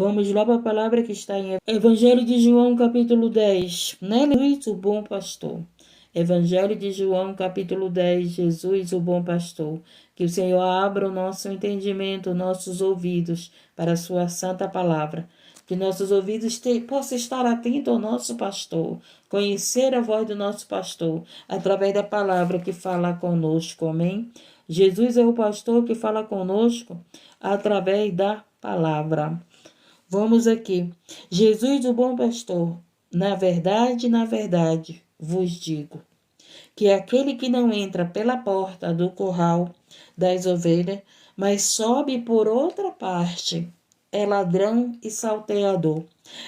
Vamos lá para a palavra que está em Evangelho de João, capítulo 10. Jesus, o bom pastor. Evangelho de João, capítulo 10. Jesus, o bom pastor. Que o Senhor abra o nosso entendimento, nossos ouvidos para a sua santa palavra. Que nossos ouvidos possam estar atentos ao nosso pastor, conhecer a voz do nosso pastor, através da palavra que fala conosco. Amém? Jesus é o pastor que fala conosco através da palavra. Vamos aqui. Jesus, o bom pastor, na verdade, vos digo, que aquele que não entra pela porta do curral das ovelhas, mas sobe por outra parte, é ladrão e salteador.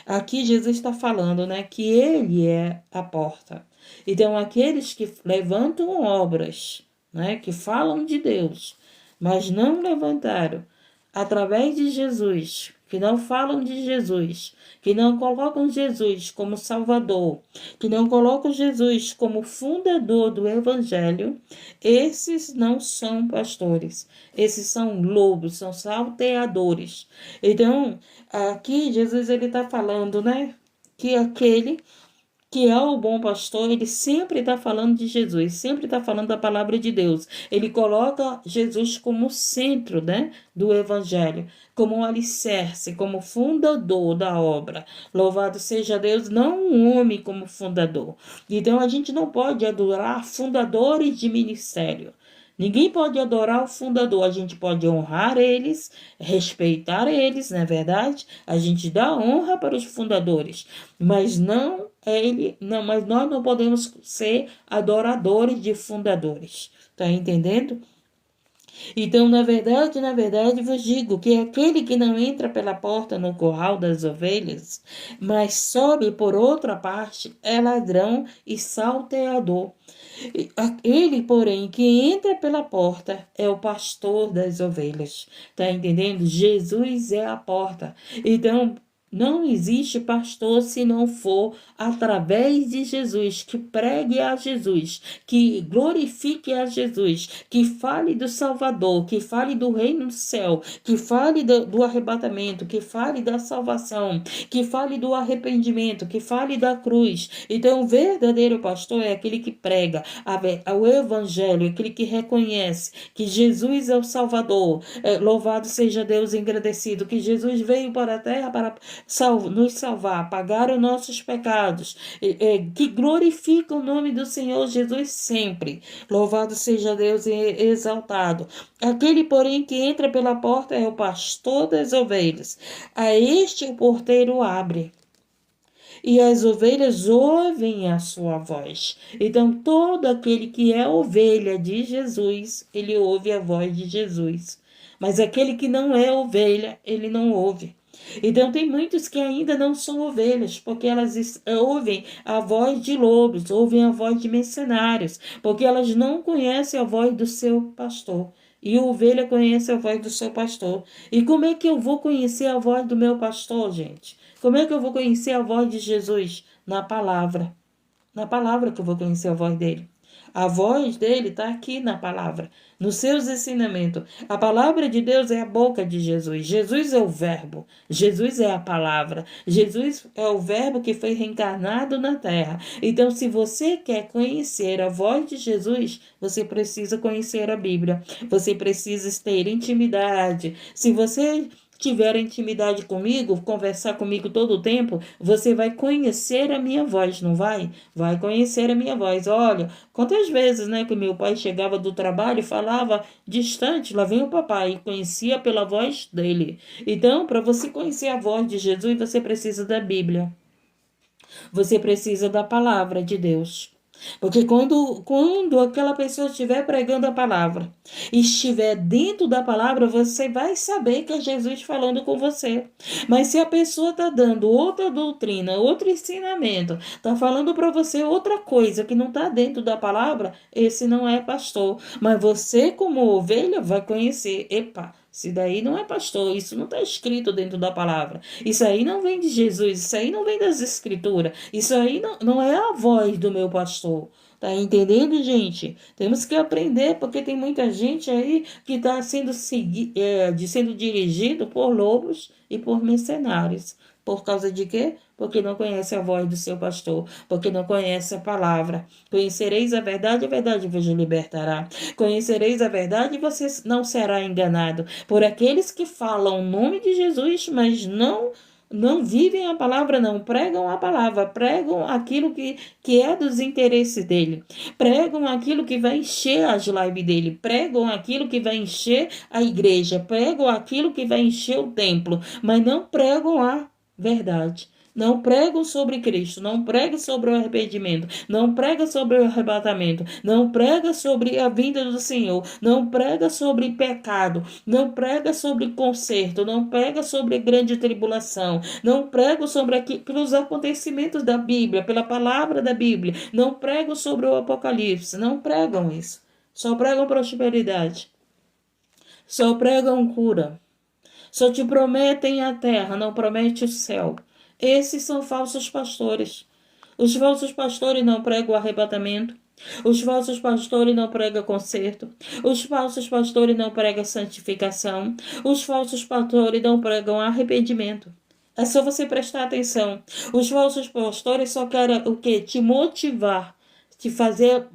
Aqui Jesus está falando, né, que ele é a porta. Então, aqueles que levantam obras, né, que falam de Deus, mas não levantaram através de Jesus, que não falam de Jesus, que não colocam Jesus como Salvador, que não colocam Jesus como fundador do Evangelho, esses não são pastores, esses são lobos, são salteadores. Então, aqui Jesus ele está falando, né, que aquele que é o bom pastor, ele sempre está falando de Jesus, sempre está falando da palavra de Deus. Ele coloca Jesus como centro, né, do evangelho, como um alicerce, como fundador da obra. Louvado seja Deus, não um homem como fundador. Então a gente não pode adorar fundadores de ministério. Ninguém pode adorar o fundador, a gente pode honrar eles, respeitar eles, não é verdade? A gente dá honra para os fundadores, mas não mas nós não podemos ser adoradores de fundadores. Tá entendendo? Então, na verdade, vos digo que aquele que não entra pela porta no curral das ovelhas, mas sobe por outra parte, é ladrão e salteador. Ele, porém, que entra pela porta é o pastor das ovelhas. Tá entendendo? Jesus é a porta. Então, não existe pastor se não for através de Jesus, que pregue a Jesus, que glorifique a Jesus, que fale do Salvador, que fale do reino do céu, que fale do arrebatamento, que fale da salvação, que fale do arrependimento, que fale da cruz. Então, o verdadeiro pastor é aquele que prega o evangelho, aquele que reconhece que Jesus é o Salvador. Louvado seja Deus, engrandecido, que Jesus veio para a terra para nos salvar, pagar os nossos pecados, que glorifica o nome do Senhor Jesus sempre. Louvado seja Deus e exaltado. Aquele, porém, que entra pela porta é o pastor das ovelhas. A este o porteiro abre, e as ovelhas ouvem a sua voz. Então, todo aquele que é ovelha de Jesus, ele ouve a voz de Jesus. Mas aquele que não é ovelha, ele não ouve. Então, tem muitos que ainda não são ovelhas, porque elas ouvem a voz de lobos, ouvem a voz de mercenários, porque elas não conhecem a voz do seu pastor. E a ovelha conhece a voz do seu pastor. E como é que eu vou conhecer a voz do meu pastor, gente? Como é que eu vou conhecer a voz de Jesus? Na palavra. Na palavra que eu vou conhecer a voz dele. A voz dele está aqui na palavra, nos seus ensinamentos. A palavra de Deus é a boca de Jesus. Jesus é o verbo. Jesus é a palavra. Jesus é o verbo que foi reencarnado na terra. Então, se você quer conhecer a voz de Jesus, você precisa conhecer a Bíblia. Você precisa ter intimidade. Se você tiver intimidade comigo, conversar comigo todo o tempo, você vai conhecer a minha voz, não vai? Vai conhecer a minha voz. Olha, quantas vezes, né, que meu pai chegava do trabalho e falava distante, lá vem o papai, e conhecia pela voz dele. Então, para você conhecer a voz de Jesus, você precisa da Bíblia. Você precisa da palavra de Deus. Porque quando aquela pessoa estiver pregando a palavra, estiver dentro da palavra, você vai saber que é Jesus falando com você. Mas se a pessoa está dando outra doutrina, outro ensinamento, está falando para você outra coisa que não está dentro da palavra, esse não é pastor. Mas você, como ovelha, vai conhecer. Epa, isso daí não é pastor, isso não está escrito dentro da palavra. Isso aí não vem de Jesus, isso aí não vem das escrituras. Isso aí não é a voz do meu pastor. Tá entendendo, gente? Temos que aprender, porque tem muita gente aí que está sendo dirigido por lobos e por mercenários. Por causa de quê? Porque não conhece a voz do seu pastor, porque não conhece a palavra. Conhecereis a verdade vos libertará. Conhecereis a verdade e você não será enganado por aqueles que falam o nome de Jesus, mas não vivem a palavra, não pregam a palavra, pregam aquilo que é dos interesses dele, pregam aquilo que vai encher as lives dele, pregam aquilo que vai encher a igreja, pregam aquilo que vai encher o templo, mas não pregam a verdade. Não pregam sobre Cristo, não pregam sobre o arrependimento, não pregam sobre o arrebatamento, não pregam sobre a vinda do Senhor, não pregam sobre pecado, não prega sobre conserto, não prega sobre grande tribulação, não prega sobre pelos acontecimentos da Bíblia, pela palavra da Bíblia, não prega sobre o Apocalipse, não pregam isso. Só pregam prosperidade, só pregam cura, só te prometem a terra, não promete o céu. Esses são falsos pastores. Os falsos pastores não pregam o arrebatamento. Os falsos pastores não pregam conserto. Os falsos pastores não pregam santificação. Os falsos pastores não pregam arrependimento. É só você prestar atenção. Os falsos pastores só querem o quê? Te motivar, te fazer,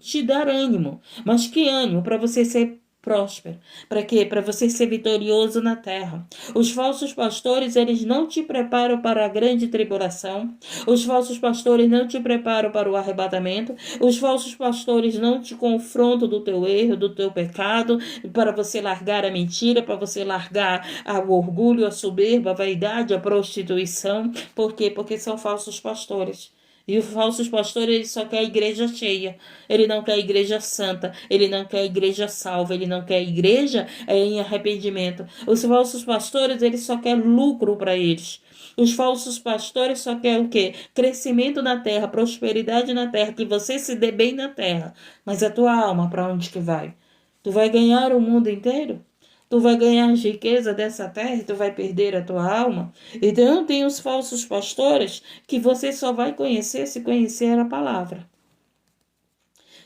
te dar ânimo. Mas que ânimo? Para você ser próspero. Para quê? Para você ser vitorioso na terra. Os falsos pastores, eles não te preparam para a grande tribulação. Os falsos pastores não te preparam para o arrebatamento. Os falsos pastores não te confrontam do teu erro, do teu pecado, para você largar a mentira, para você largar o orgulho, a soberba, a vaidade, a prostituição. Por quê? Porque são falsos pastores. E os falsos pastores, ele só quer a igreja cheia. Ele não quer a igreja santa. Ele não quer a igreja salva. Ele não quer a igreja em arrependimento. Os falsos pastores, eles só querem lucro para eles. Os falsos pastores só querem o quê? Crescimento na terra, prosperidade na terra, que você se dê bem na terra. Mas a tua alma, para onde que vai? Tu vai ganhar o mundo inteiro? Tu vai ganhar as riquezas dessa terra e tu vai perder a tua alma. Então tem os falsos pastores que você só vai conhecer se conhecer a palavra.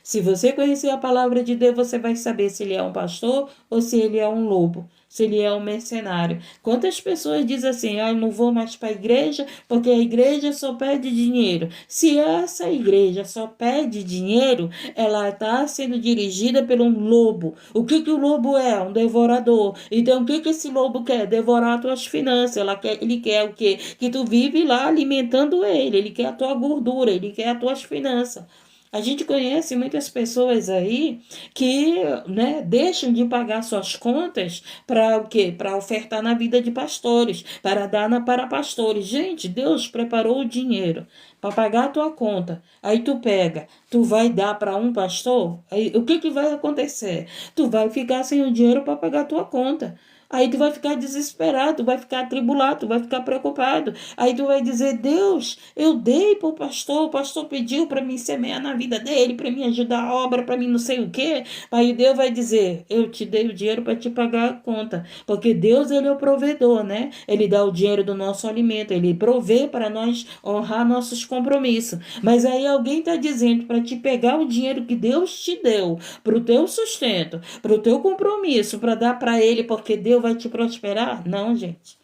Se você conhecer a palavra de Deus, você vai saber se ele é um pastor ou se ele é um lobo, se ele é um mercenário. Quantas pessoas dizem assim, eu não vou mais para a igreja porque a igreja só pede dinheiro. Se essa igreja só pede dinheiro, ela está sendo dirigida por um lobo. O que o lobo é? Um devorador. Então, o que esse lobo quer? Devorar as tuas finanças. Ele quer o quê? Que tu vive lá alimentando ele. Ele quer a tua gordura, ele quer as tuas finanças. A gente conhece muitas pessoas aí que, né, deixam de pagar suas contas para o quê? Para ofertar na vida de pastores, para dar para pastores. Gente, Deus preparou o dinheiro para pagar a tua conta. Aí tu pega, tu vai dar para um pastor, aí o que vai acontecer? Tu vai ficar sem o dinheiro para pagar a tua conta. Aí tu vai ficar desesperado, tu vai ficar atribulado, tu vai ficar preocupado. Aí tu vai dizer, Deus, eu dei para o pastor pediu para mim semear na vida dele, para mim ajudar a obra, para mim não sei o quê. Aí Deus vai dizer, eu te dei o dinheiro para te pagar a conta. Porque Deus, ele é o provedor, né? Ele dá o dinheiro do nosso alimento, ele provê para nós honrar nossos compromissos. Mas aí alguém está dizendo para te pegar o dinheiro que Deus te deu, para o teu sustento, para o teu compromisso, para dar para ele, porque Deus vai te prosperar? Não, gente.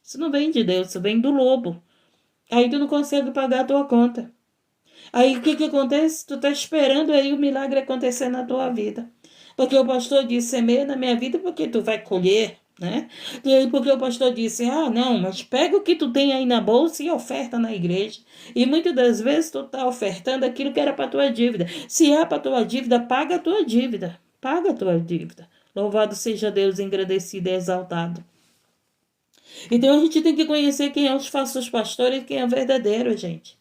Isso não vem de Deus, isso vem do lobo. Aí tu não consegue pagar a tua conta. Aí o que acontece? Tu tá esperando aí o milagre acontecer na tua vida. Porque o pastor disse, semeia na minha vida porque tu vai colher, né? E aí porque o pastor disse, não, mas pega o que tu tem aí na bolsa e oferta na igreja. E muitas das vezes tu tá ofertando aquilo que era para tua dívida. Se é para tua dívida, paga a tua dívida. Paga a tua dívida. Louvado seja Deus, engrandecido e exaltado. Então a gente tem que conhecer quem é os falsos pastores e quem é o verdadeiro, gente.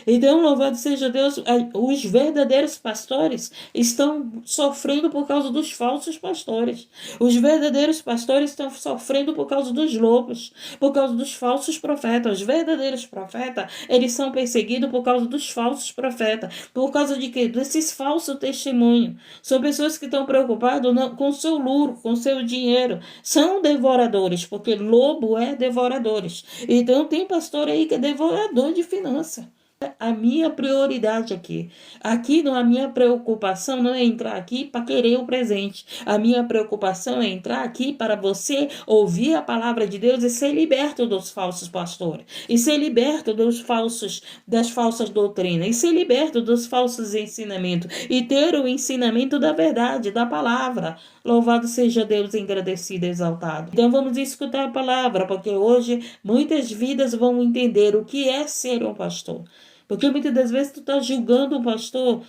Então, louvado seja Deus, os verdadeiros pastores estão sofrendo por causa dos falsos pastores. Os verdadeiros pastores estão sofrendo por causa dos lobos, por causa dos falsos profetas. Os verdadeiros profetas, eles são perseguidos por causa dos falsos profetas. Por causa de quê? Desses falsos testemunhos. São pessoas que estão preocupadas com o seu lucro, com o seu dinheiro. São devoradores, porque lobo é devoradores. Então, tem pastor aí que é devorador de finança. a minha prioridade aqui. Aqui não, a minha preocupação não é entrar aqui para querer o presente. A minha preocupação é entrar aqui para você ouvir a palavra de Deus e ser liberto dos falsos pastores. E ser liberto das falsas doutrinas. E ser liberto dos falsos ensinamentos. E ter o ensinamento da verdade, da palavra. Louvado seja Deus, engrandecido e exaltado. Então vamos escutar a palavra, porque hoje muitas vidas vão entender o que é ser um pastor. Porque muitas das vezes tu tá julgando o pastor,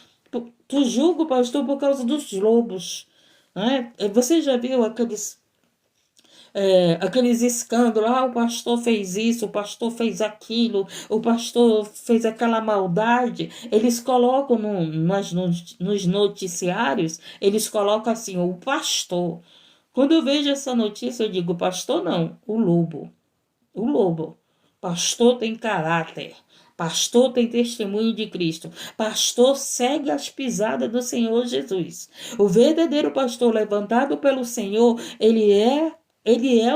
tu julga o pastor por causa dos lobos. Né? Você já viu aqueles escândalos, o pastor fez isso, o pastor fez aquilo, o pastor fez aquela maldade. Eles colocam nos noticiários, eles colocam assim, o pastor. Quando eu vejo essa notícia, eu digo, pastor não, o lobo. O lobo. Pastor tem caráter. Pastor tem testemunho de Cristo. Pastor segue as pisadas do Senhor Jesus. O verdadeiro pastor levantado pelo Senhor, ele é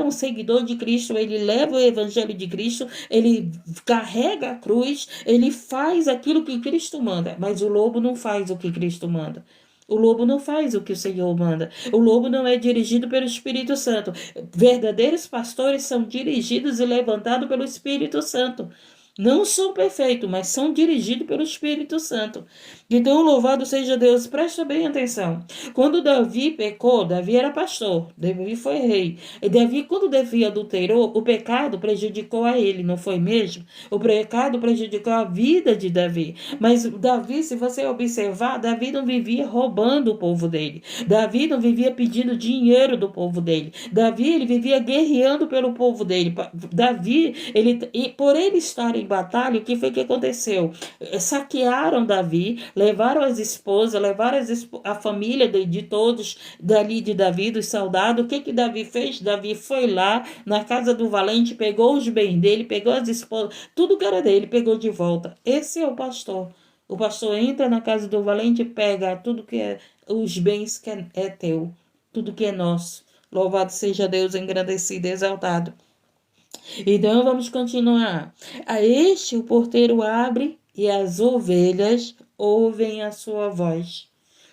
um seguidor de Cristo, ele leva o evangelho de Cristo, ele carrega a cruz, ele faz aquilo que Cristo manda, mas o lobo não faz o que Cristo manda. O lobo não faz o que o Senhor manda. O lobo não é dirigido pelo Espírito Santo. Verdadeiros pastores são dirigidos e levantados pelo Espírito Santo. Não são perfeitos, mas são dirigidos pelo Espírito Santo. Então, louvado seja Deus. Presta bem atenção. Quando Davi pecou, Davi era pastor. Davi foi rei. E Davi, quando Davi adulterou, o pecado prejudicou a ele, não foi mesmo? O pecado prejudicou a vida de Davi. Mas Davi, se você observar, Davi não vivia roubando o povo dele. Davi não vivia pedindo dinheiro do povo dele. Davi, ele vivia guerreando pelo povo dele. Davi, por ele estar em batalha, o que foi que aconteceu? Saquearam Davi, levaram as esposas, levaram a família de todos dali de Davi, dos soldados. O que Davi fez? Davi foi lá na casa do valente, pegou os bens dele, pegou as esposas, tudo que era dele, pegou de volta. Esse é o pastor. O pastor entra na casa do valente e pega tudo que é os bens que é teu, tudo que é nosso. Louvado seja Deus, engrandecido e exaltado. Então vamos continuar. A este o porteiro abre e as ovelhas ouvem a sua voz.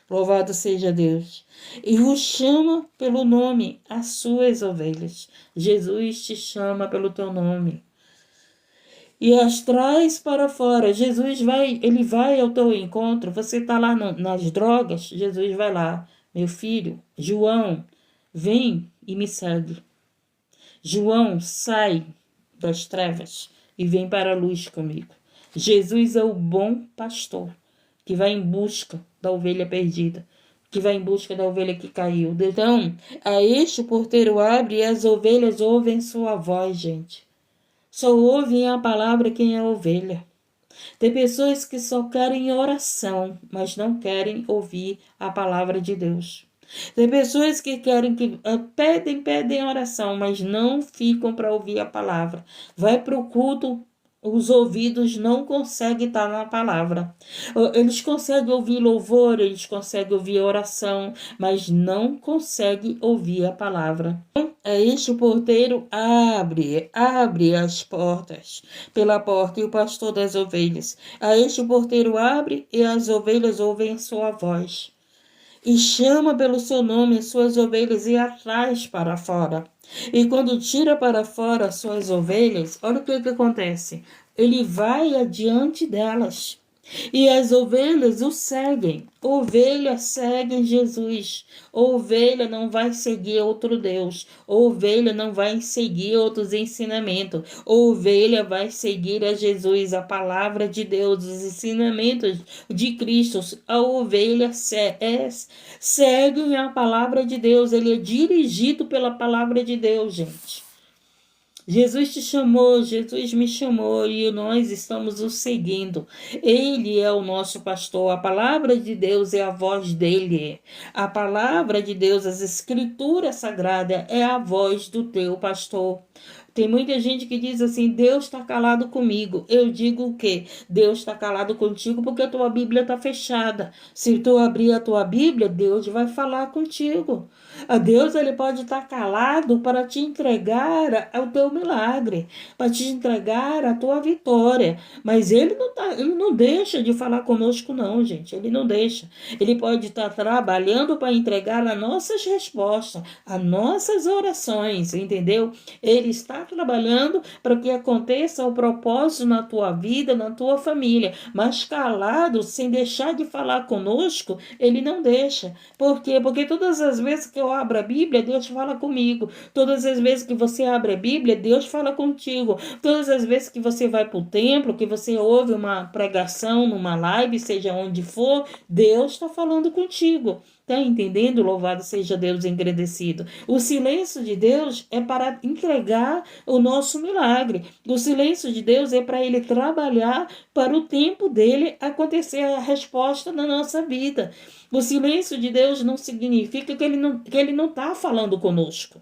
Louvado seja Deus. E o chama pelo nome, as suas ovelhas. Jesus te chama pelo teu nome. E as traz para fora. Ele vai ao teu encontro. Você está lá nas drogas, Jesus vai lá. Meu filho, João, vem e me segue. João, sai das trevas e vem para a luz comigo. Jesus é o bom pastor que vai em busca da ovelha perdida, que vai em busca da ovelha que caiu. Então, a este o porteiro abre e as ovelhas ouvem sua voz, gente. Só ouvem a palavra quem é ovelha. Tem pessoas que só querem oração, mas não querem ouvir a palavra de Deus. Tem pessoas que pedem oração, mas não ficam para ouvir a palavra. Vai para o culto, os ouvidos não conseguem estar na palavra. Eles conseguem ouvir louvor, eles conseguem ouvir oração, mas não conseguem ouvir a palavra. Este porteiro abre as portas pela porta e o pastor das ovelhas. A este porteiro abre e as ovelhas ouvem sua voz. E chama pelo seu nome as suas ovelhas e atrai para fora. E quando tira para fora as suas ovelhas, olha o que acontece. Ele vai adiante delas. E as ovelhas o seguem. Ovelha segue Jesus. Ovelha não vai seguir outro Deus. Ovelha não vai seguir outros ensinamentos. Ovelha vai seguir a Jesus, a palavra de Deus, os ensinamentos de Cristo. A ovelha segue a palavra de Deus. Ele é dirigido pela palavra de Deus, gente. Jesus te chamou, Jesus me chamou e nós estamos o seguindo. Ele é o nosso pastor. A palavra de Deus é a voz dele. A palavra de Deus, as escrituras sagradas, é a voz do teu pastor. Tem muita gente que diz assim, Deus está calado comigo. Eu digo o quê? Deus está calado contigo porque a tua Bíblia está fechada. Se tu abrir a tua Bíblia, Deus vai falar contigo. A Deus, ele pode estar calado para te entregar o teu milagre, para te entregar a tua vitória. Mas ele não deixa de falar conosco não, gente. Ele não deixa. Ele pode estar trabalhando para entregar as nossas respostas, as nossas orações, entendeu? Ele está trabalhando para que aconteça o propósito na tua vida, na tua família. Mas calado, sem deixar de falar conosco, ele não deixa. Por quê? Porque todas as vezes que eu abro a Bíblia, Deus fala comigo. Todas as vezes que você abre a Bíblia, Deus fala contigo. Todas as vezes que você vai para o templo, que você ouve uma pregação numa live, seja onde for, Deus está falando contigo. Está entendendo? Louvado seja Deus engrandecido. O silêncio de Deus é para entregar o nosso milagre. O silêncio de Deus é para ele trabalhar para o tempo dele acontecer a resposta na nossa vida. O silêncio de Deus não significa que ele não está falando conosco.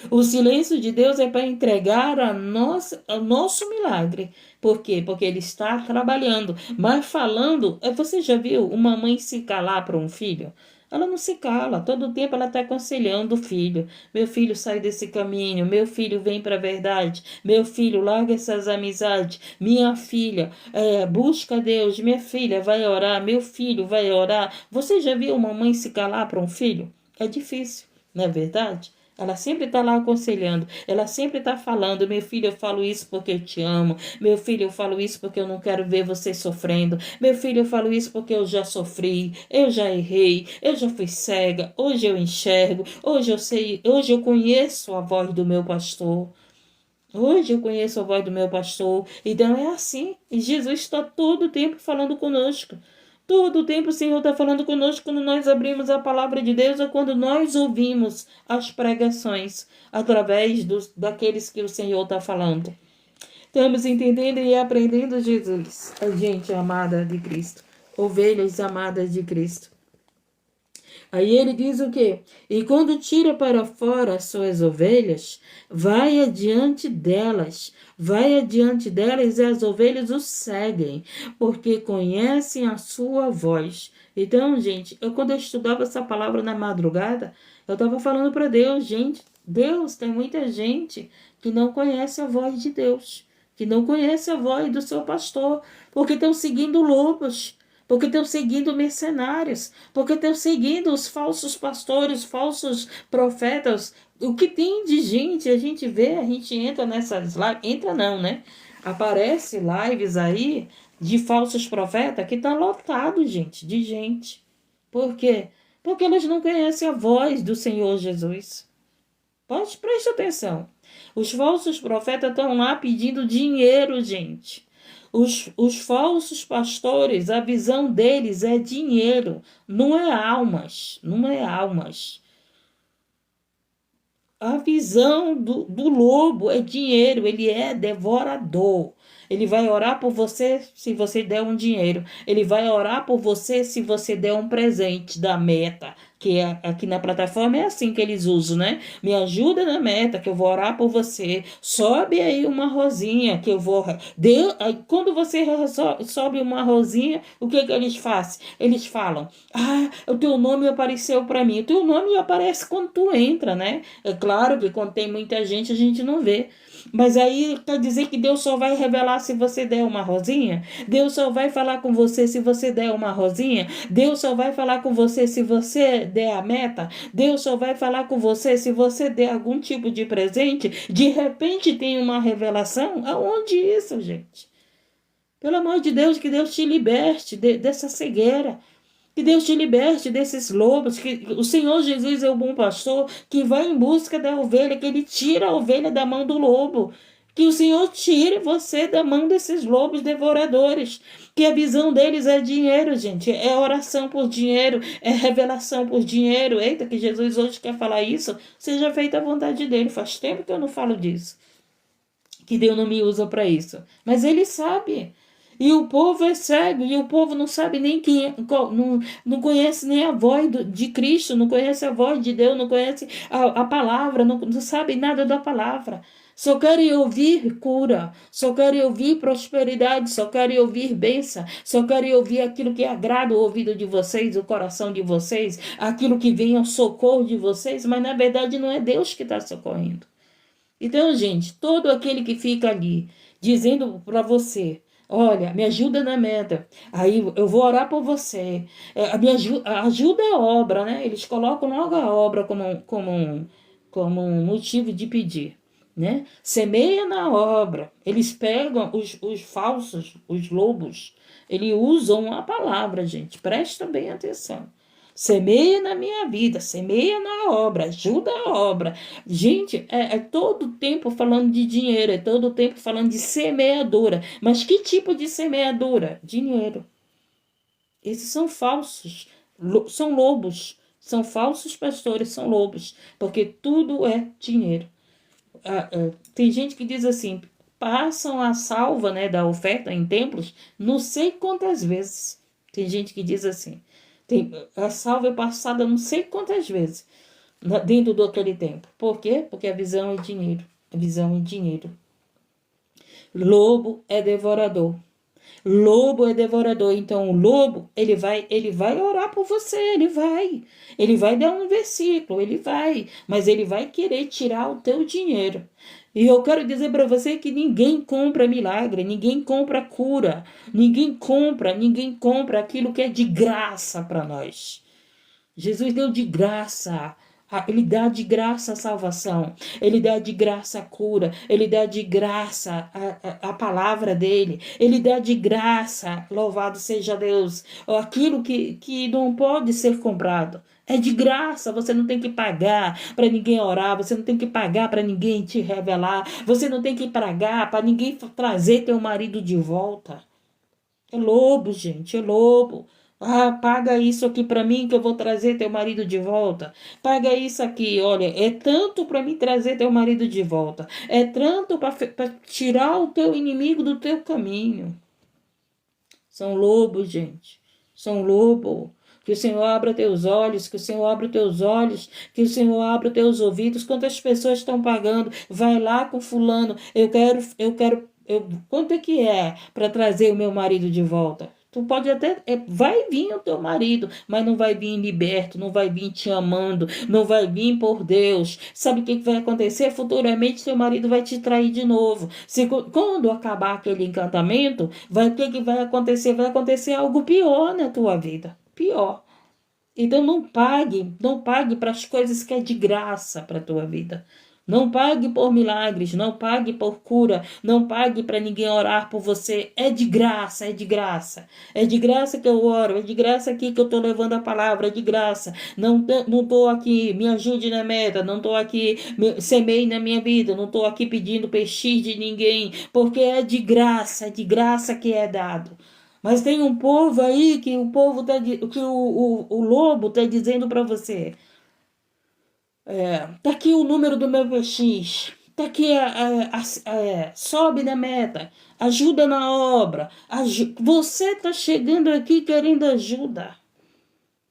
O silêncio de Deus é para entregar o nosso milagre. Por quê? Porque ele está trabalhando. Mas falando, você já viu uma mãe se calar para um filho? Ela não se cala, todo o tempo ela está aconselhando o filho. Meu filho, sai desse caminho. Meu filho, vem para a verdade. Meu filho, larga essas amizades. Minha filha, busca Deus. Minha filha, vai orar. Meu filho, vai orar. Você já viu uma mãe se calar para um filho? É difícil, não é verdade? Ela sempre está lá aconselhando, ela sempre está falando, meu filho, eu falo isso porque eu te amo, meu filho, eu falo isso porque eu não quero ver você sofrendo, meu filho, eu falo isso porque eu já sofri, eu já errei, eu já fui cega, hoje eu enxergo, hoje eu sei, hoje eu conheço a voz do meu pastor. Hoje eu conheço a voz do meu pastor. Então é assim. E Jesus está todo o tempo falando conosco. Todo o tempo o Senhor está falando conosco quando nós abrimos a palavra de Deus ou quando nós ouvimos as pregações através daqueles que o Senhor está falando. Estamos entendendo e aprendendo Jesus, a gente amada de Cristo, ovelhas amadas de Cristo. Aí ele diz o quê? E quando tira para fora as suas ovelhas, vai adiante delas e as ovelhas o seguem, porque conhecem a sua voz. Então, gente, quando eu estudava essa palavra na madrugada, eu estava falando para Deus, gente, Deus, tem muita gente que não conhece a voz de Deus, que não conhece a voz do seu pastor, porque estão seguindo lobos, porque estão seguindo mercenários, porque estão seguindo os falsos pastores, falsos profetas. O que tem de gente, a gente vê, a gente entra nessas lives, entra não, né? Aparece lives aí de falsos profetas que tá lotado, gente, de gente. Por quê? Porque eles não conhecem a voz do Senhor Jesus. Preste atenção. Os falsos profetas estão lá pedindo dinheiro, gente. Os falsos pastores, a visão deles é dinheiro, não é almas, não é almas. A visão do lobo é dinheiro, ele é devorador. Ele vai orar por você se você der um dinheiro. Ele vai orar por você se você der um presente da meta. Que aqui na plataforma é assim que eles usam, né? Me ajuda na meta, que eu vou orar por você. Sobe aí uma rosinha, que eu vou... Quando você sobe uma rosinha, o que eles fazem? Eles falam, o teu nome apareceu para mim. O teu nome aparece quando tu entra, né? É claro que quando tem muita gente, a gente não vê. Mas aí quer dizer que Deus só vai revelar se você der uma rosinha? Deus só vai falar com você se você der uma rosinha? Deus só vai falar com você se você der a meta? Deus só vai falar com você se você der algum tipo de presente? De repente tem uma revelação? Aonde isso, gente? Pelo amor de Deus, que Deus te liberte dessa cegueira. Que Deus te liberte desses lobos, que o Senhor Jesus é o bom pastor, que vai em busca da ovelha, que ele tira a ovelha da mão do lobo. Que o Senhor tire você da mão desses lobos devoradores. Que a visão deles é dinheiro, gente. É oração por dinheiro, é revelação por dinheiro. Eita, que Jesus hoje quer falar isso. Seja feita a vontade dele. Faz tempo que eu não falo disso. Que Deus não me usa para isso. Mas ele sabe. E o povo é cego, e o povo não sabe nem quem, não conhece nem a voz de Cristo, não conhece a voz de Deus, não conhece a palavra, não sabe nada da palavra. Só querem ouvir cura, só querem ouvir prosperidade, só querem ouvir bênção, só querem ouvir aquilo que agrada o ouvido de vocês, o coração de vocês, aquilo que vem ao socorro de vocês, mas na verdade não é Deus que está socorrendo. Então, gente, todo aquele que fica ali dizendo para você, olha, me ajuda na meta, aí eu vou orar por você, ajuda a obra, né? Eles colocam logo a obra como um motivo de pedir, né? Semeia na obra. Eles pegam os falsos, os lobos, eles usam a palavra, gente, presta bem atenção. Semeia na minha vida, semeia na obra, ajuda a obra. Gente, é todo tempo falando de dinheiro, é todo tempo falando de semeadora. Mas que tipo de semeadora? Dinheiro. Esses são falsos, são lobos, são falsos pastores, são lobos, porque tudo é dinheiro. Tem gente que diz assim, passam a salva, né, da oferta em templos, não sei quantas vezes. Tem gente que diz assim, a salva é passada não sei quantas vezes dentro daquele tempo. Por quê? Porque a visão é dinheiro. A visão é dinheiro. Lobo é devorador. Lobo é devorador. Então o lobo, ele vai orar por você, ele vai dar um versículo, ele vai, mas ele vai querer tirar o teu dinheiro. E eu quero dizer para você que ninguém compra milagre, ninguém compra cura, ninguém compra aquilo que é de graça para nós. Jesus deu de graça. Ele dá de graça a salvação, ele dá de graça a cura, ele dá de graça a palavra dele, ele dá de graça, louvado seja Deus, aquilo que não pode ser comprado. É de graça, você não tem que pagar para ninguém orar, você não tem que pagar para ninguém te revelar, você não tem que pagar para ninguém trazer teu marido de volta. É lobo, gente, é lobo. Paga isso aqui para mim que eu vou trazer teu marido de volta. Paga isso aqui, olha, é tanto para mim trazer teu marido de volta. É tanto para tirar o teu inimigo do teu caminho. São lobos, gente. São lobos. Que o Senhor abra teus olhos, que o Senhor abra teus olhos, que o Senhor abra teus ouvidos. Quantas pessoas estão pagando? Vai lá com fulano. Quanto é que é para trazer o meu marido de volta? Tu pode até, vai vir o teu marido, mas não vai vir liberto, não vai vir te amando, não vai vir por Deus. Sabe o que vai acontecer? Futuramente teu marido vai te trair de novo. Quando acabar aquele encantamento, o que vai acontecer? Vai acontecer algo pior na tua vida, pior. Então não pague para as coisas que é de graça para a tua vida. Não pague por milagres, não pague por cura, não pague para ninguém orar por você. É de graça, é de graça. É de graça que eu oro, é de graça aqui que eu estou levando a palavra, é de graça. Não estou aqui, me ajude na meta, não estou aqui, semeie na minha vida, não estou aqui pedindo peixe de ninguém, porque é de graça que é dado. Mas tem um povo aí que o lobo está dizendo para você. Tá aqui o número do meu PX. Tá aqui, sobe na meta. Ajuda na obra. Você tá chegando aqui querendo ajuda.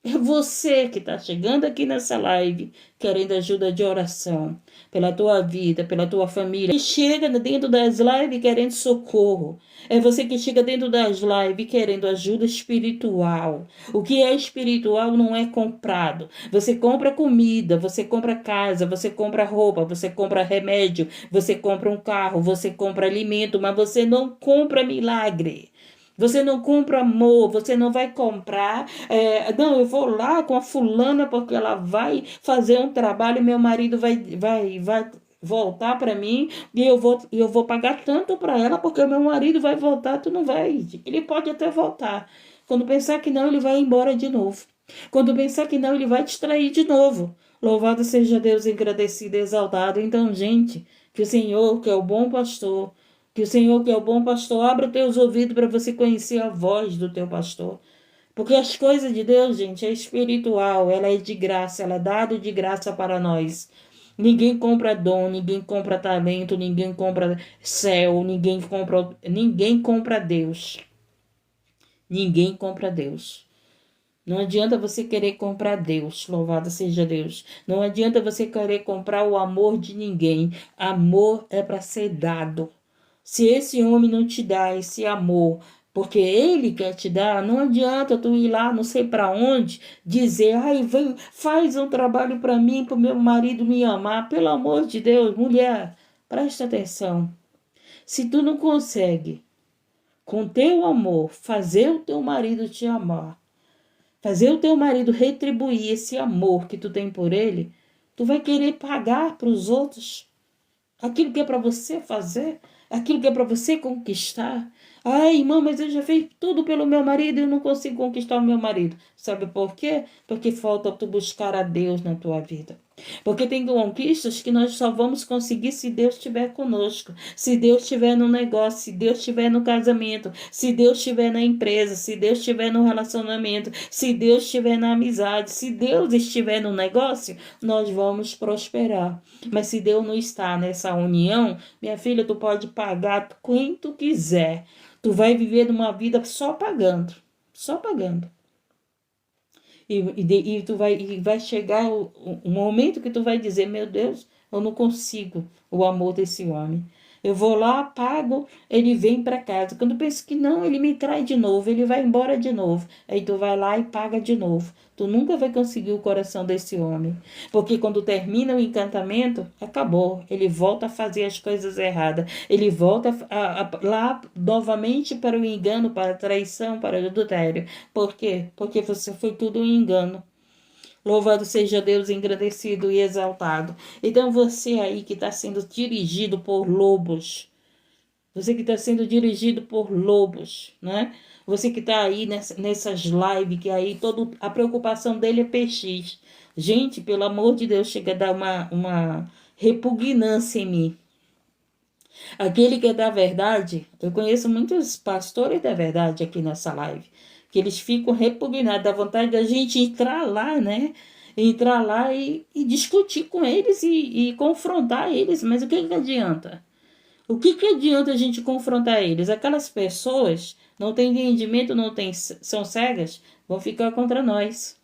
É você que está chegando aqui nessa live querendo ajuda de oração pela tua vida, pela tua família. Que chega dentro das lives querendo socorro. É você que chega dentro das lives querendo ajuda espiritual. O que é espiritual não é comprado. Você compra comida, você compra casa, você compra roupa, você compra remédio, você compra um carro, você compra alimento, mas você não compra milagre. Você não compra amor, você não vai comprar. Não, eu vou lá com a fulana porque ela vai fazer um trabalho, meu marido vai voltar para mim e eu vou pagar tanto para ela porque meu marido vai voltar, tu não vai. Ele pode até voltar. Quando pensar que não, ele vai embora de novo. Quando pensar que não, ele vai te trair de novo. Louvado seja Deus, agradecido e exaltado. Então, gente, que o Senhor, que é o bom pastor, que o Senhor, que é o bom pastor, abra os teus ouvidos para você conhecer a voz do teu pastor. Porque as coisas de Deus, gente, é espiritual, ela é de graça, ela é dada de graça para nós. Ninguém compra dom, ninguém compra talento, ninguém compra céu, ninguém compra Deus. Ninguém compra Deus. Não adianta você querer comprar Deus, louvado seja Deus. Não adianta você querer comprar o amor de ninguém. Amor é para ser dado. Se esse homem não te dá esse amor, porque ele quer te dar, não adianta tu ir lá, não sei para onde, dizer, ai, vem, faz um trabalho para mim, para o meu marido me amar. Pelo amor de Deus, mulher, presta atenção. Se tu não consegue, com teu amor, fazer o teu marido te amar, fazer o teu marido retribuir esse amor que tu tem por ele, tu vai querer pagar para os outros aquilo que é para você fazer, aquilo que é para você conquistar. Ai, irmã, mas eu já fiz tudo pelo meu marido e eu não consigo conquistar o meu marido. Sabe por quê? Porque falta tu buscar a Deus na tua vida. Porque tem conquistas que nós só vamos conseguir se Deus estiver conosco, se Deus estiver no negócio, se Deus estiver no casamento, se Deus estiver na empresa, se Deus estiver no relacionamento, se Deus estiver na amizade, se Deus estiver no negócio, nós vamos prosperar. Mas se Deus não está nessa união, minha filha, tu pode pagar quem tu quiser. Tu vai viver uma vida só pagando, só pagando. E vai chegar o momento que tu vai dizer, meu Deus, eu não consigo o amor desse homem. Eu vou lá, pago, ele vem para casa. Quando eu penso que não, ele me trai de novo, ele vai embora de novo. Aí tu vai lá e paga de novo. Tu nunca vai conseguir o coração desse homem. Porque quando termina o encantamento, acabou. Ele volta a fazer as coisas erradas. Ele volta lá novamente para o engano, para a traição, para o adultério. Por quê? Porque você foi tudo um engano. Louvado seja Deus, engrandecido e exaltado. Então você aí que está sendo dirigido por lobos, você que está sendo dirigido por lobos, né? Você que está aí nessas lives, que aí a preocupação dele é PX. Gente, pelo amor de Deus, chega a dar uma repugnância em mim. Aquele que é da verdade, eu conheço muitos pastores da verdade aqui nessa live, que eles ficam repugnados, dá vontade da gente entrar lá, né? Entrar lá e discutir com eles e confrontar eles, mas o que adianta? O que adianta a gente confrontar eles? Aquelas pessoas não têm entendimento, são cegas, vão ficar contra nós.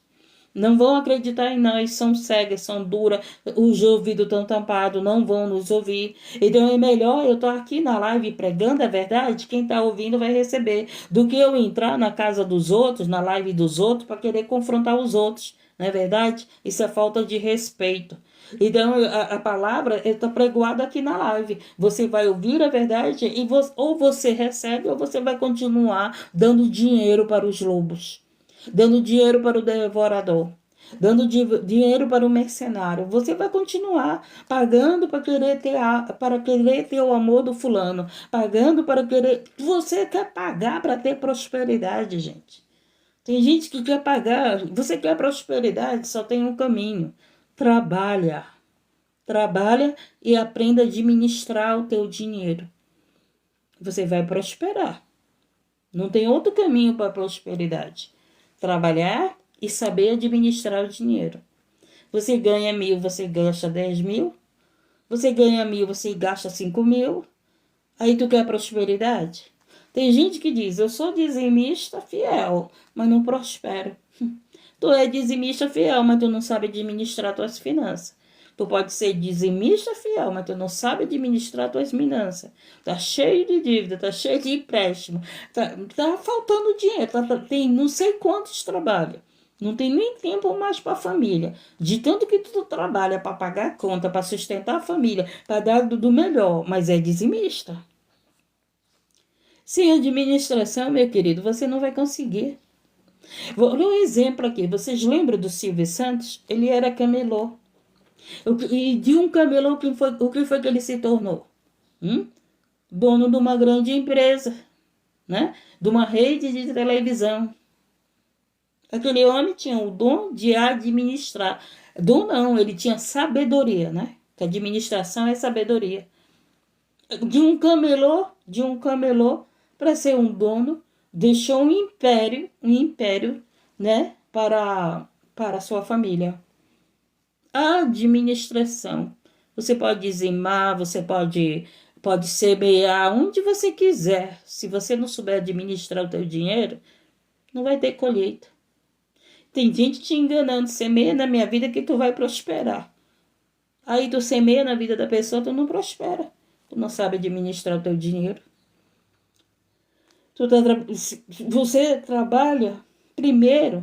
Não vão acreditar em nós, são cegas, são duras, os ouvidos estão tampados, não vão nos ouvir. Então é melhor eu estar aqui na live pregando a verdade, quem está ouvindo vai receber, do que eu entrar na casa dos outros, na live dos outros, para querer confrontar os outros. Não é verdade? Isso é falta de respeito. Então a palavra está pregoada aqui na live. Você vai ouvir a verdade e ou você recebe ou você vai continuar dando dinheiro para os lobos, dando dinheiro para o devorador, dando dinheiro para o mercenário. Você vai continuar pagando para querer ter o amor do fulano, pagando para querer. Você quer pagar para ter prosperidade, gente. Tem gente que quer pagar. Você quer prosperidade? Só tem um caminho. Trabalha. Trabalha e aprenda a administrar o teu dinheiro. Você vai prosperar. Não tem outro caminho para a prosperidade. Trabalhar e saber administrar o dinheiro. Você ganha 1.000, você gasta 10.000. Você ganha 1.000, você gasta 5.000. Aí tu quer prosperidade? Tem gente que diz, eu sou dizimista fiel, mas não prospero. Tu é dizimista fiel, mas tu não sabe administrar tuas finanças. Tu pode ser dizimista fiel, mas tu não sabe administrar tuas finanças. Tá cheio de dívida, tá cheio de empréstimo. Tá faltando dinheiro, tem não sei quantos trabalhos. Não tem nem tempo mais para a família. De tanto que tu trabalha para pagar a conta, para sustentar a família, para dar do melhor, mas é dizimista. Sem administração, meu querido, você não vai conseguir. Vou dar um exemplo aqui. Vocês lembram do Silvio Santos? Ele era camelô. E de um camelô, o que foi que ele se tornou? Dono de uma grande empresa, né? De uma rede de televisão. Aquele homem tinha o dom de administrar. Dom não, ele tinha sabedoria, né? Que administração é sabedoria. De um camelô, para ser um dono, deixou um império, né? Para a sua família. A administração. Você pode dizimar, você pode semear onde você quiser. Se você não souber administrar o teu dinheiro, não vai ter colheita. Tem gente te enganando, semeia na minha vida que tu vai prosperar. Aí tu semeia na vida da pessoa, tu não prospera. Tu não sabe administrar o teu dinheiro. Você trabalha primeiro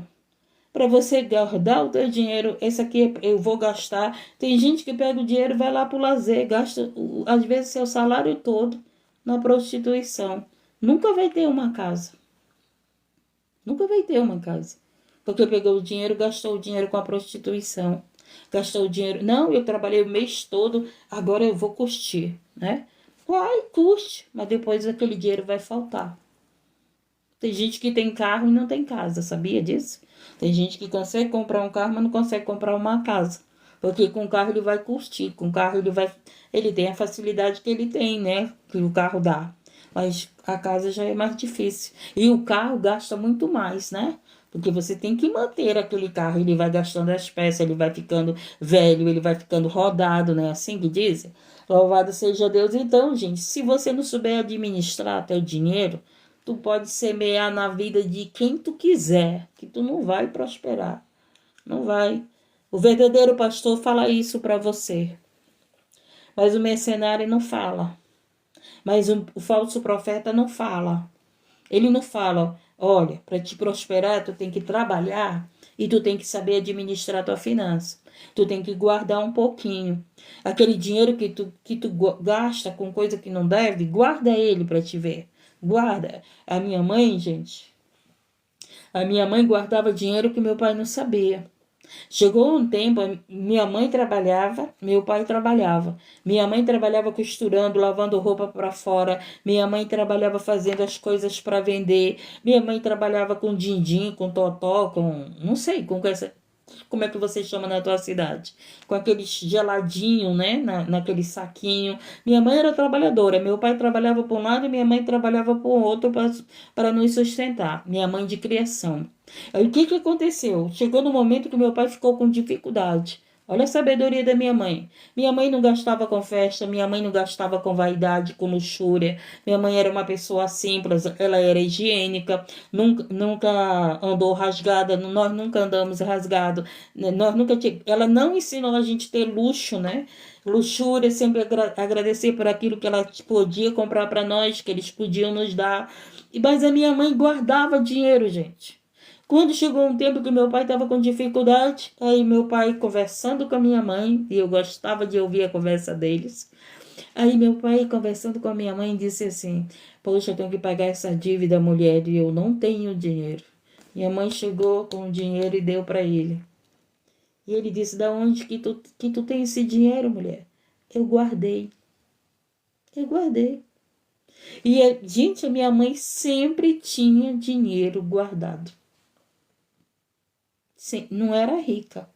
para você guardar o teu dinheiro. Esse aqui eu vou gastar. Tem gente que pega o dinheiro e vai lá para o lazer, gasta às vezes seu salário todo na prostituição. Nunca vai ter uma casa. Nunca vai ter uma casa. Porque pegou o dinheiro, gastou o dinheiro com a prostituição. Gastou o dinheiro. Não, eu trabalhei o mês todo, agora eu vou curtir, né? Vai, curte, mas depois aquele dinheiro vai faltar. Tem gente que tem carro e não tem casa, sabia disso? Tem gente que consegue comprar um carro, mas não consegue comprar uma casa. Porque com o carro ele vai curtir, com o carro ele tem a facilidade que ele tem, né? Que o carro dá. Mas a casa já é mais difícil. E o carro gasta muito mais, né? Porque você tem que manter aquele carro, ele vai gastando as peças, ele vai ficando velho, ele vai ficando rodado, né? Assim que dizem. Louvado seja Deus. Então, gente, se você não souber administrar teu dinheiro, tu pode semear na vida de quem tu quiser, que tu não vai prosperar. Não vai. O verdadeiro pastor fala isso para você. Mas o mercenário não fala. Mas o falso profeta não fala. Ele não fala, olha, para te prosperar, tu tem que trabalhar e tu tem que saber administrar tua finança. Tu tem que guardar um pouquinho. Aquele dinheiro que tu gasta com coisa que não deve, guarda ele para te ver. Guarda. A minha mãe, gente, a minha mãe guardava dinheiro que meu pai não sabia. Chegou um tempo, minha mãe trabalhava, meu pai trabalhava. Minha mãe trabalhava costurando, lavando roupa para fora. Minha mãe trabalhava fazendo as coisas para vender. Minha mãe trabalhava com din-din, com totó, com não sei, com essa, como é que você chama na tua cidade? Com aqueles geladinho, né? Naquele saquinho. Minha mãe era trabalhadora. Meu pai trabalhava por um lado e minha mãe trabalhava por outro para nos sustentar. Minha mãe de criação. Aí o que aconteceu? Chegou no momento que meu pai ficou com dificuldade. Olha a sabedoria da minha mãe. Minha mãe não gastava com festa, minha mãe não gastava com vaidade, com luxúria. Minha mãe era uma pessoa simples, ela era higiênica, nunca andou rasgada, nós nunca andamos rasgado, né? Ela não ensinou a gente a ter luxo, né? Luxúria, sempre agradecer por aquilo que ela podia comprar para nós, que eles podiam nos dar. Mas a minha mãe guardava dinheiro, gente. Quando chegou um tempo que meu pai estava com dificuldade, aí meu pai conversando com a minha mãe, e eu gostava de ouvir a conversa deles. Aí meu pai conversando com a minha mãe disse assim: poxa, eu tenho que pagar essa dívida, mulher, e eu não tenho dinheiro. Minha mãe chegou com o dinheiro e deu para ele. E ele disse: da onde que tu tem esse dinheiro, mulher? Eu guardei. Eu guardei. E, gente, a minha mãe sempre tinha dinheiro guardado. Sim, não era rica,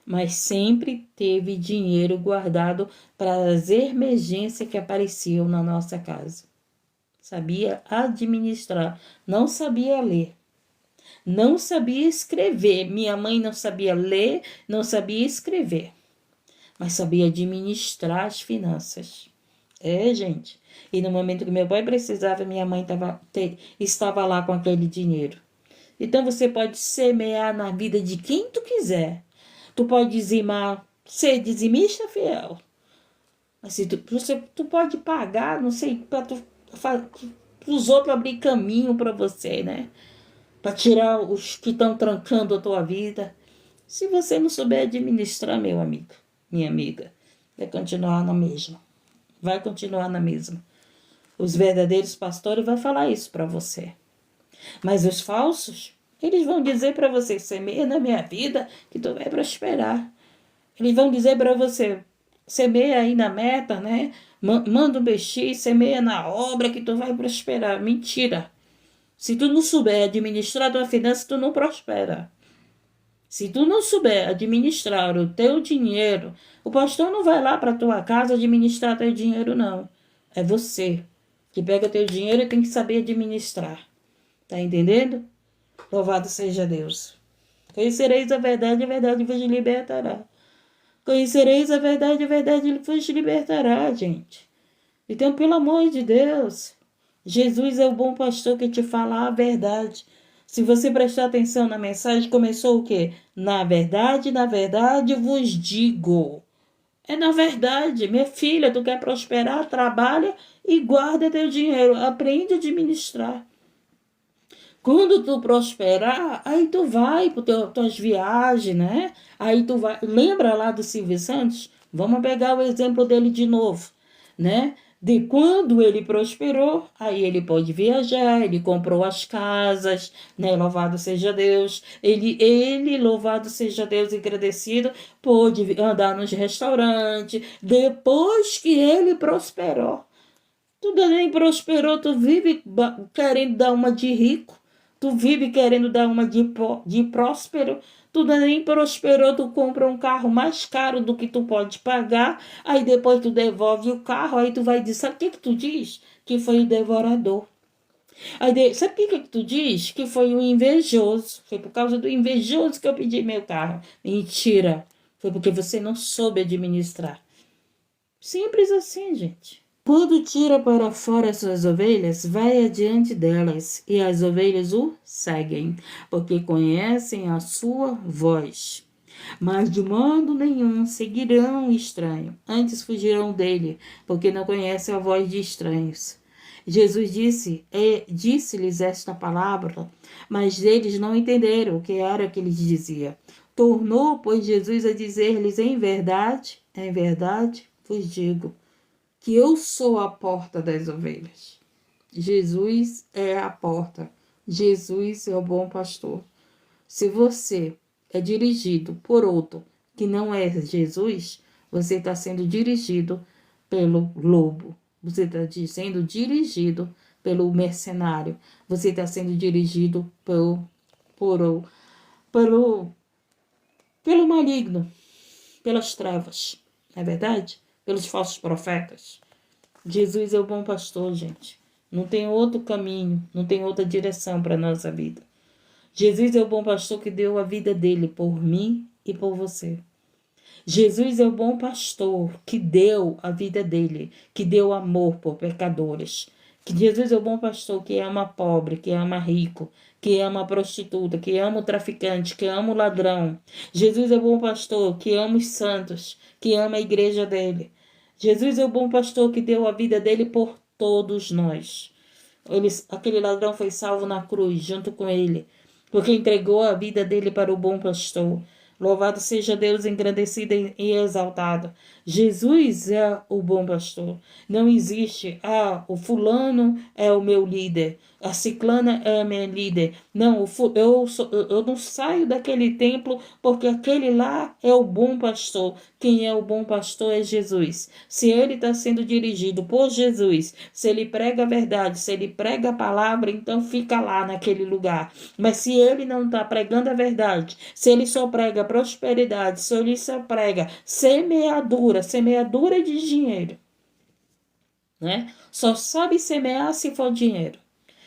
mas sempre teve dinheiro guardado para as emergências que apareciam na nossa casa. Sabia administrar, não sabia ler, não sabia escrever. Minha mãe não sabia ler, não sabia escrever, mas sabia administrar as finanças. É, gente. E no momento que meu pai precisava, minha mãe estava lá com aquele dinheiro. Então você pode semear na vida de quem tu quiser. Tu pode dizimar, ser dizimista fiel. Mas se tu pode pagar, não sei, para os outros abrir caminho para você, né? Para tirar os que estão trancando a tua vida. Se você não souber administrar, meu amigo, minha amiga, vai continuar na mesma. Vai continuar na mesma. Os verdadeiros pastores vão falar isso para você. Mas os falsos, eles vão dizer para você: semeia na minha vida que tu vai prosperar. Eles vão dizer para você: semeia aí na meta, né? Manda um bexi, semeia na obra que tu vai prosperar. Mentira. Se tu não souber administrar tua finança, tu não prospera. Se tu não souber administrar o teu dinheiro, o pastor não vai lá para tua casa administrar teu dinheiro, não. É você que pega teu dinheiro e tem que saber administrar. Tá entendendo? Louvado seja Deus. Conhecereis a verdade vos libertará. Conhecereis a verdade vos libertará, gente. Então, pelo amor de Deus, Jesus é o bom pastor que te fala a verdade. Se você prestar atenção na mensagem, começou o quê? Na verdade, vos digo. É na verdade, minha filha, tu quer prosperar, trabalha e guarda teu dinheiro. Aprende a administrar. Quando tu prosperar, aí tu vai para tuas viagens, né? Aí tu vai. Lembra lá do Silvio Santos? Vamos pegar o exemplo dele de novo, né? De quando ele prosperou, aí ele pode viajar, ele comprou as casas, né? Louvado seja Deus. Louvado seja Deus, agradecido, pôde andar nos restaurantes. Depois que ele prosperou. Tu nem prosperou, tu vive querendo dar uma de rico. Tu vive querendo dar uma de próspero. Tu nem prosperou, tu compra um carro mais caro do que tu pode pagar. Aí depois tu devolve o carro, aí tu vai dizer, sabe o que tu diz? Que foi o devorador. Sabe o que tu diz? Que foi o invejoso. Foi por causa do invejoso que eu pedi meu carro. Mentira. Foi porque você não soube administrar. Simples assim, gente. Quando tira para fora suas ovelhas, vai adiante delas, e as ovelhas o seguem, porque conhecem a sua voz. Mas de modo nenhum seguirão o estranho, antes fugirão dele, porque não conhecem a voz de estranhos. Jesus disse-lhes esta palavra, mas eles não entenderam o que era que lhes dizia. Tornou, pois, Jesus a dizer-lhes, em verdade, vos digo, que eu sou a porta das ovelhas. Jesus é a porta. Jesus é o bom pastor. Se você é dirigido por outro que não é Jesus, você está sendo dirigido pelo lobo. Você está sendo dirigido pelo mercenário. Você está sendo dirigido pelo maligno, pelas trevas. Não é verdade? Pelos falsos profetas. Jesus é o bom pastor, gente. Não tem outro caminho, não tem outra direção para a nossa vida. Jesus é o bom pastor que deu a vida dele por mim e por você. Jesus é o bom pastor que deu a vida dele, que deu amor por pecadores. Que Jesus é o bom pastor que ama pobre, que ama rico, que ama prostituta, que ama o traficante, que ama o ladrão. Jesus é o bom pastor que ama os santos, que ama a igreja dele. Jesus é o bom pastor que deu a vida dele por todos nós. Aquele ladrão foi salvo na cruz junto com ele, porque entregou a vida dele para o bom pastor. Louvado seja Deus, engrandecido e exaltado. Jesus é o bom pastor. Não existe, o fulano é o meu líder, a ciclana é a minha líder. Não, eu não saio daquele templo porque aquele lá é o bom pastor. Quem é o bom pastor é Jesus. Se ele está sendo dirigido por Jesus, se ele prega a verdade, se ele prega a palavra, então fica lá naquele lugar. Mas se ele não está pregando a verdade, se ele só prega prosperidade, se ele só prega semeadura de dinheiro, né? Só sabe semear se for dinheiro.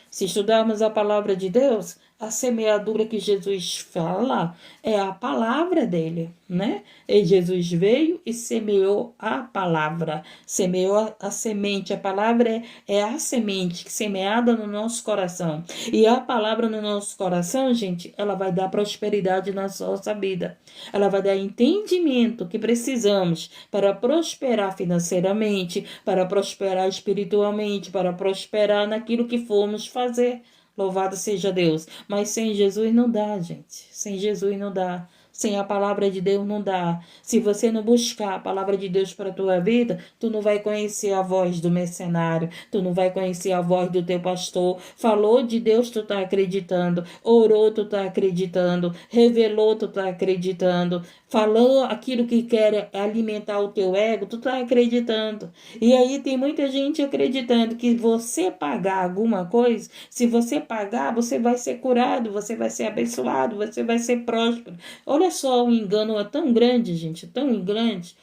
Se estudarmos a palavra de Deus, a semeadura que Jesus fala é a palavra dele, né? E Jesus veio e semeou a palavra, semeou a semente. A palavra é a semente semeada no nosso coração. E a palavra no nosso coração, gente, ela vai dar prosperidade na nossa vida. Ela vai dar entendimento que precisamos para prosperar financeiramente, para prosperar espiritualmente, para prosperar naquilo que formos fazer. Louvado seja Deus. Mas sem Jesus não dá, gente. Sem Jesus não dá. Sem a palavra de Deus não dá. Se você não buscar a palavra de Deus para a tua vida, tu não vai conhecer a voz do mercenário, tu não vai conhecer a voz do teu pastor. Falou de Deus, tu tá acreditando. Orou, tu tá acreditando. Revelou, tu tá acreditando. Falou aquilo que quer alimentar o teu ego, tu tá acreditando. E aí tem muita gente acreditando que você pagar alguma coisa, se você pagar, você vai ser curado, você vai ser abençoado, você vai ser próspero. Olha só, o engano é tão grande, gente, tão grande,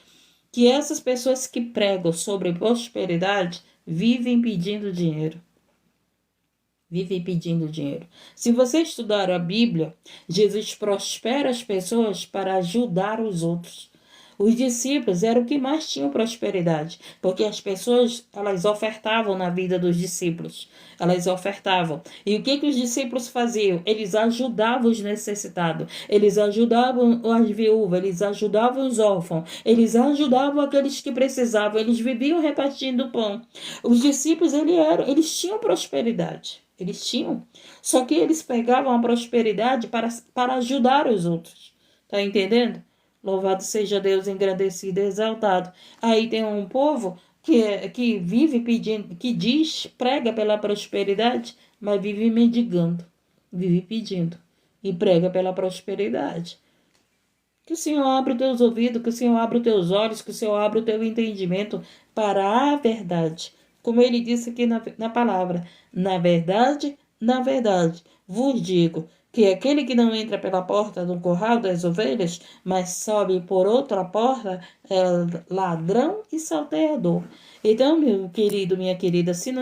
que essas pessoas que pregam sobre prosperidade vivem pedindo dinheiro. Vivem pedindo dinheiro. Se você estudar a Bíblia, Jesus prospera as pessoas para ajudar os outros. Os discípulos eram o que mais tinham prosperidade, porque as pessoas, elas ofertavam na vida dos discípulos. Elas ofertavam. E o que os discípulos faziam? Eles ajudavam os necessitados, eles ajudavam as viúvas, eles ajudavam os órfãos, eles ajudavam aqueles que precisavam, eles viviam repartindo pão. Os discípulos, eles tinham prosperidade. Eles tinham. Só que eles pegavam a prosperidade para ajudar os outros. Tá entendendo? Louvado seja Deus, engrandecido e exaltado. Aí tem um povo que vive pedindo, que diz, prega pela prosperidade, mas vive mendigando, vive pedindo e prega pela prosperidade. Que o Senhor abra os teus ouvidos, que o Senhor abra os teus olhos, que o Senhor abra o teu entendimento para a verdade. Como ele disse aqui na palavra, na verdade, vos digo que aquele que não entra pela porta do curral das ovelhas, mas sobe por outra porta, é ladrão e salteador. Então, meu querido, minha querida, se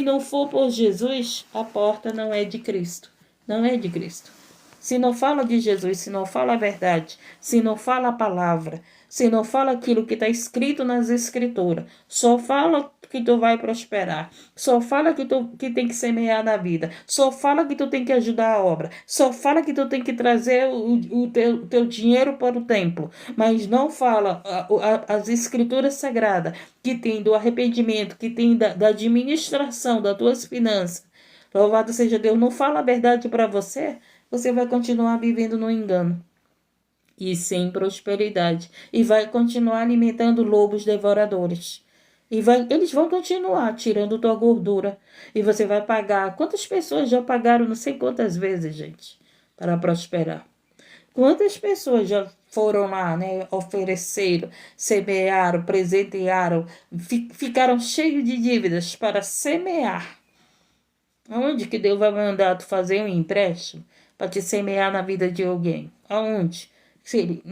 não for por Jesus, a porta não é de Cristo. Não é de Cristo. Se não fala de Jesus, se não fala a verdade, se não fala a palavra, se não fala aquilo que está escrito nas escrituras, só fala que tu vai prosperar, só fala que tem que semear na vida, só fala que tu tem que ajudar a obra, só fala que tu tem que trazer o teu dinheiro para o templo, mas não fala as escrituras sagradas que tem do arrependimento, que tem da administração das tuas finanças. Louvado seja Deus, não fala a verdade para você, você vai continuar vivendo no engano e sem prosperidade. E vai continuar alimentando lobos devoradores. Eles vão continuar tirando tua gordura. E você vai pagar. Quantas pessoas já pagaram não sei quantas vezes, gente, para prosperar? Quantas pessoas já foram lá, né? Ofereceram, semearam, presentearam, ficaram cheios de dívidas para semear. Aonde que Deus vai mandar tu fazer um empréstimo para te semear na vida de alguém? Aonde? Ele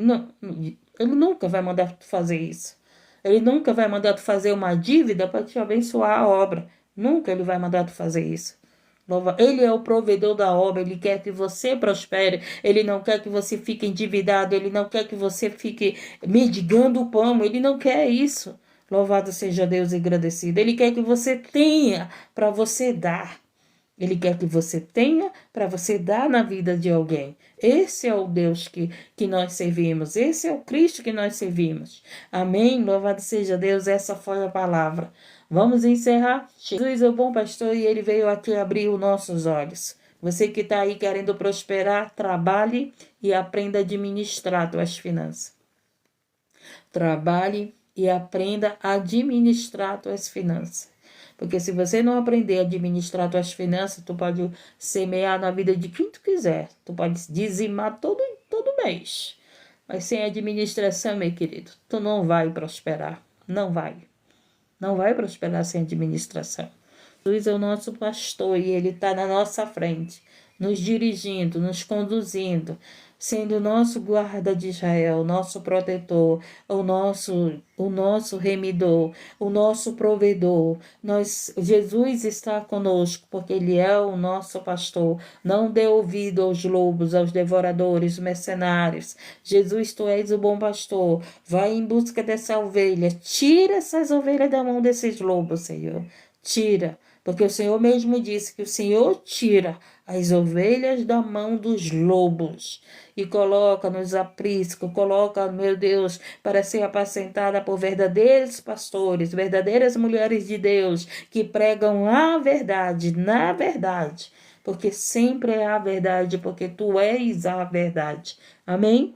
nunca vai mandar tu fazer isso. Ele nunca vai mandar tu fazer uma dívida para te abençoar a obra. Nunca ele vai mandar tu fazer isso. Ele é o provedor da obra, ele quer que você prospere, ele não quer que você fique endividado, ele não quer que você fique mendigando o pão, ele não quer isso. Louvado seja Deus e agradecido. Ele quer que você tenha para você dar. Ele quer que você tenha para você dar na vida de alguém. Esse é o Deus que nós servimos. Esse é o Cristo que nós servimos. Amém? Louvado seja Deus. Essa foi a palavra. Vamos encerrar. Jesus é o bom pastor e ele veio aqui abrir os nossos olhos. Você que está aí querendo prosperar, trabalhe e aprenda a administrar suas finanças. Trabalhe e aprenda a administrar suas finanças. Porque se você não aprender a administrar suas finanças, tu pode semear na vida de quem tu quiser. Tu pode dizimar todo mês. Mas sem administração, meu querido, tu não vai prosperar. Não vai. Não vai prosperar sem administração. Jesus é o nosso pastor e ele está na nossa frente, nos dirigindo, nos conduzindo, sendo o nosso guarda de Israel, nosso protetor, o nosso remidor, o nosso provedor. Jesus está conosco porque ele é o nosso pastor. Não dê ouvido aos lobos, aos devoradores, mercenários. Jesus, tu és o bom pastor. Vai em busca dessa ovelha. Tira essas ovelhas da mão desses lobos, Senhor. Tira. Porque o Senhor mesmo disse que o Senhor tira as ovelhas da mão dos lobos e coloca nos apriscos, coloca, meu Deus, para ser apacentada por verdadeiros pastores, verdadeiras mulheres de Deus que pregam a verdade, na verdade, porque sempre é a verdade, porque tu és a verdade. Amém?